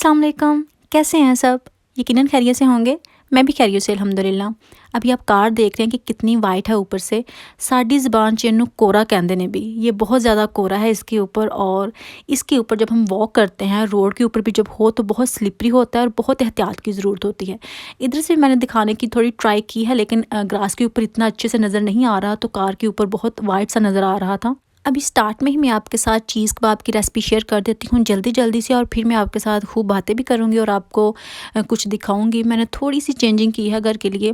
अस्सलाम वालेकुम, कैसे हैं सब? यकीनन खैरियत से होंगे। मैं भी खैरियत से अल्हम्दुलिल्लाह। अभी आप कार देख रहे हैं कि कितनी वाइट है ऊपर से। साडी ज़बान च इन्हू कोरा कहंदे ने भी। ये बहुत ज़्यादा कोरा है इसके ऊपर, और इसके ऊपर जब हम वॉक करते हैं रोड के ऊपर भी जब हो तो बहुत स्लिपरी होता है और बहुत एहतियात की ज़रूरत होती है। इधर से मैंने दिखाने की थोड़ी ट्राई की है, लेकिन ग्रास के ऊपर इतना अच्छे से नज़र नहीं आ रहा, तो कार के ऊपर बहुत वाइट सा नज़र आ रहा था। अभी स्टार्ट में ही मैं आपके साथ चीज़ कबाब की रेसिपी शेयर कर देती हूँ जल्दी जल्दी से, और फिर मैं आपके साथ खूब बातें भी करूँगी और आपको कुछ दिखाऊँगी। मैंने थोड़ी सी चेंजिंग की है घर के लिए।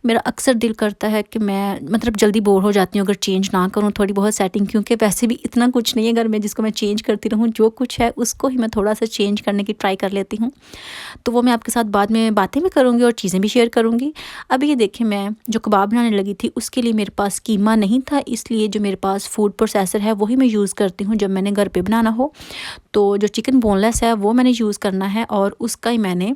मेरा अक्सर दिल करता है कि मैं मतलब जल्दी बोर हो जाती हूँ अगर चेंज ना करूँ थोड़ी बहुत सेटिंग, क्योंकि वैसे भी इतना कुछ नहीं है घर में जिसको मैं चेंज करती रहूँ। जो कुछ है उसको ही मैं थोड़ा सा चेंज करने की ट्राई कर लेती हूँ। तो वो मैं आपके साथ बाद में बातें भी करूँगी और चीज़ें भी शेयर करूँगी। अभी ये देखिए, मैं जो कबाब बनाने लगी थी उसके लिए मेरे पास कीमा नहीं था, इसलिए जो मेरे पास फूड प्रोसेसर है वही मैं यूज़ करती हूँ जब मैंने घर पे बनाना हो। तो जो चिकन बोनलेस है वो मैंने यूज़ करना है, और उसका ही मैंने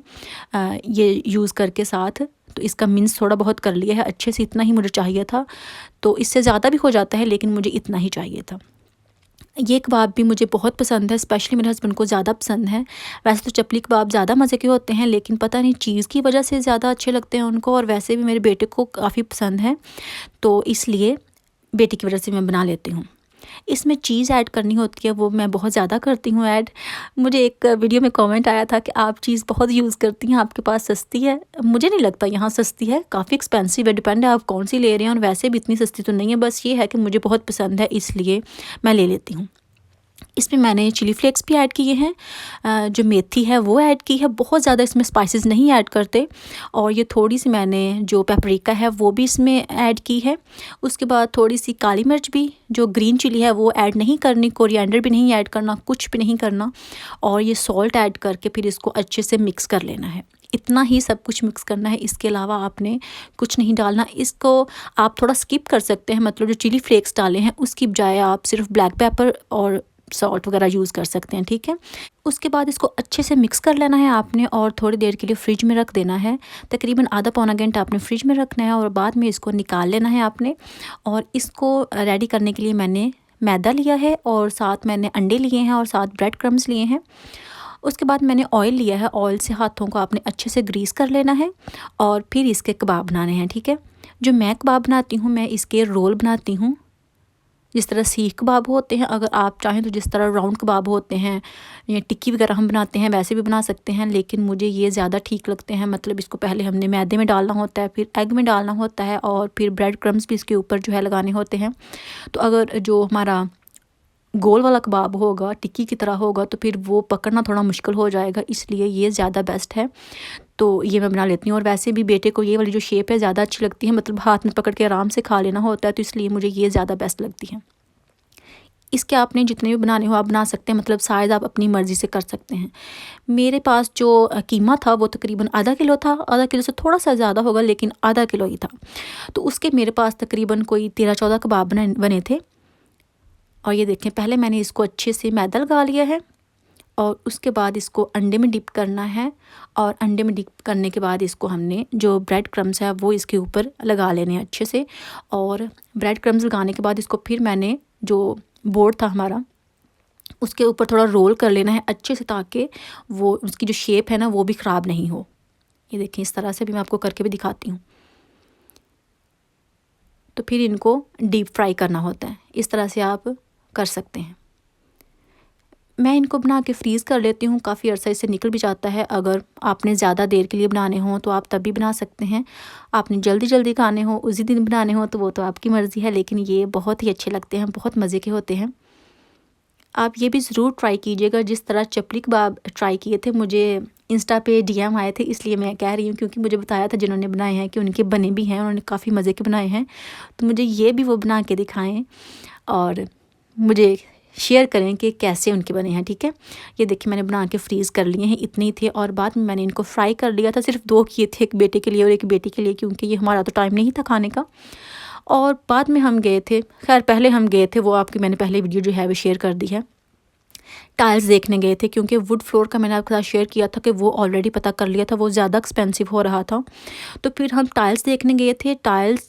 ये यूज़ करके साथ तो इसका मिन्स थोड़ा बहुत कर लिया है अच्छे से। इतना ही मुझे चाहिए था, तो इससे ज़्यादा भी हो जाता है लेकिन मुझे इतना ही चाहिए था। ये कबाब भी मुझे बहुत पसंद है, स्पेशली मेरे हस्बैंड को ज़्यादा पसंद है। वैसे तो चपली कबाब ज़्यादा मज़े के होते हैं, लेकिन पता नहीं चीज़ की वजह से ज़्यादा अच्छे लगते हैं उनको, और वैसे भी मेरे बेटे को काफ़ी पसंद है, तो इसलिए बेटे की वजह से मैं बना लेती हूँ। इसमें चीज़ ऐड करनी होती है, वो मैं बहुत ज़्यादा करती हूँ ऐड। मुझे एक वीडियो में कमेंट आया था कि आप चीज़ बहुत यूज़ करती हैं, आपके पास सस्ती है। मुझे नहीं लगता यहाँ सस्ती है, काफ़ी एक्सपेंसिव है, डिपेंड है आप कौन सी ले रहे हैं, और वैसे भी इतनी सस्ती तो नहीं है। बस ये है कि मुझे बहुत पसंद है इसलिए मैं ले लेती हूँ। इसमें मैंने चिली फ्लेक्स भी ऐड किए हैं, जो मेथी है वो ऐड की है। बहुत ज़्यादा इसमें स्पाइसेस नहीं ऐड करते। और ये थोड़ी सी मैंने जो पेपरिका है वो भी इसमें ऐड की है। उसके बाद थोड़ी सी काली मिर्च भी, जो ग्रीन चिली है वो ऐड नहीं करनी, कोरिएंडर भी नहीं ऐड करना, कुछ भी नहीं करना। और ये सॉल्ट ऐड करके फिर इसको अच्छे से मिक्स कर लेना है। इतना ही सब कुछ मिक्स करना है, इसके अलावा आपने कुछ नहीं डालना। इसको आप थोड़ा स्किप कर सकते हैं, मतलब जो चिली फ्लेक्स डाले हैं उसकी बजाय आप सिर्फ ब्लैक पेपर और सॉल्ट वगैरह यूज़ कर सकते हैं, ठीक है। उसके बाद इसको अच्छे से मिक्स कर लेना है आपने, और थोड़ी देर के लिए फ्रिज में रख देना है। तकरीबन आधा पौना घंटा आपने फ्रिज में रखना है, और बाद में इसको निकाल लेना है आपने। और इसको रेडी करने के लिए मैंने मैदा लिया है, और साथ मैंने अंडे लिए हैं, और साथ ब्रेड क्रम्स लिए हैं। उसके बाद मैंने ऑयल लिया है, ऑयल से हाथों को आपने अच्छे से ग्रीस कर लेना है, और फिर इसके कबाब बनाने हैं, ठीक है। जो मैं कबाब बनाती हूँ, मैं इसके रोल बनाती हूँ जिस तरह सीख कबाब होते हैं। अगर आप चाहें तो जिस तरह राउंड कबाब होते हैं या टिक्की वगैरह हम बनाते हैं वैसे भी बना सकते हैं, लेकिन मुझे ये ज़्यादा ठीक लगते हैं। मतलब इसको पहले हमने मैदे में डालना होता है, फिर एग में डालना होता है, और फिर ब्रेड क्रम्स भी इसके ऊपर जो है लगाने होते हैं। तो अगर जो हमारा गोल वाला कबाब होगा, टिक्की की तरह होगा, तो फिर वो पकड़ना थोड़ा मुश्किल हो जाएगा, इसलिए ये ज़्यादा बेस्ट है। तो ये मैं बना लेती हूँ, और वैसे भी बेटे को ये वाली जो शेप है ज़्यादा अच्छी लगती है, मतलब हाथ में पकड़ के आराम से खा लेना होता है, तो इसलिए मुझे ये ज़्यादा बेस्ट लगती है। इसके आपने जितने भी बनाने हो आप बना सकते हैं, मतलब साइज़ आप अपनी मर्ज़ी से कर सकते हैं। मेरे पास जो कीमा था वो तकरीबन आधा किलो था, आधा किलो से थोड़ा सा ज़्यादा होगा लेकिन आधा किलो ही था। तो उसके मेरे पास तकरीबन कोई 13-14 कबाब बने थे। और ये देखें, पहले मैंने इसको अच्छे से मैदा लगा लिया है, और उसके बाद इसको अंडे में डिप करना है, और अंडे में डिप करने के बाद इसको हमने जो ब्रेड क्रम्स है वो इसके ऊपर लगा लेने हैं अच्छे से। और ब्रेड क्रम्स लगाने के बाद इसको फिर मैंने जो बोर्ड था हमारा उसके ऊपर थोड़ा रोल कर लेना है अच्छे से, ताकि वो उसकी जो शेप है ना वो भी ख़राब नहीं हो। ये देखें, इस तरह से भी मैं आपको करके भी दिखाती हूँ। तो फिर इनको डीप फ्राई करना होता है, इस तरह से आप कर सकते हैं। मैं इनको बना के फ्रीज़ कर लेती हूँ, काफ़ी अरसा इससे निकल भी जाता है। अगर आपने ज़्यादा देर के लिए बनाने हों तो आप तब भी बना सकते हैं। आपने जल्दी जल्दी खाने हो, उसी दिन बनाने हो, तो वो तो आपकी मर्ज़ी है, लेकिन ये बहुत ही अच्छे लगते हैं, बहुत मज़े के होते हैं। आप ये भी ज़रूर ट्राई कीजिएगा। जिस तरह चपली कबाब ट्राई किए थे, मुझे इंस्टा पे डीएम आए थे, इसलिए मैं कह रही हूँ, क्योंकि मुझे बताया था जिन्होंने बनाए हैं कि उनके बने भी हैं, उन्होंने काफ़ी मज़े के बनाए हैं। तो मुझे ये भी वो बना के दिखाएँ और मुझे शेयर करें कि कैसे उनके बने हैं, ठीक है। ये देखिए, मैंने बना के फ्रीज़ कर लिए हैं, इतने ही थे, और बाद में मैंने इनको फ्राई कर लिया था। सिर्फ 2 किए थे, एक बेटे के लिए और एक बेटी के लिए, क्योंकि ये हमारा तो टाइम नहीं था खाने का। और बाद में हम गए थे, खैर पहले हम गए थे, वो आपकी मैंने पहले वीडियो जो है वो शेयर कर दी है। टाइल्स देखने गए थे, क्योंकि वुड फ्लोर का मैंने आपके साथ शेयर किया था कि वो ऑलरेडी पता कर लिया था, वो ज़्यादा एक्सपेंसिव हो रहा था। तो फिर हम टाइल्स देखने गए थे। टाइल्स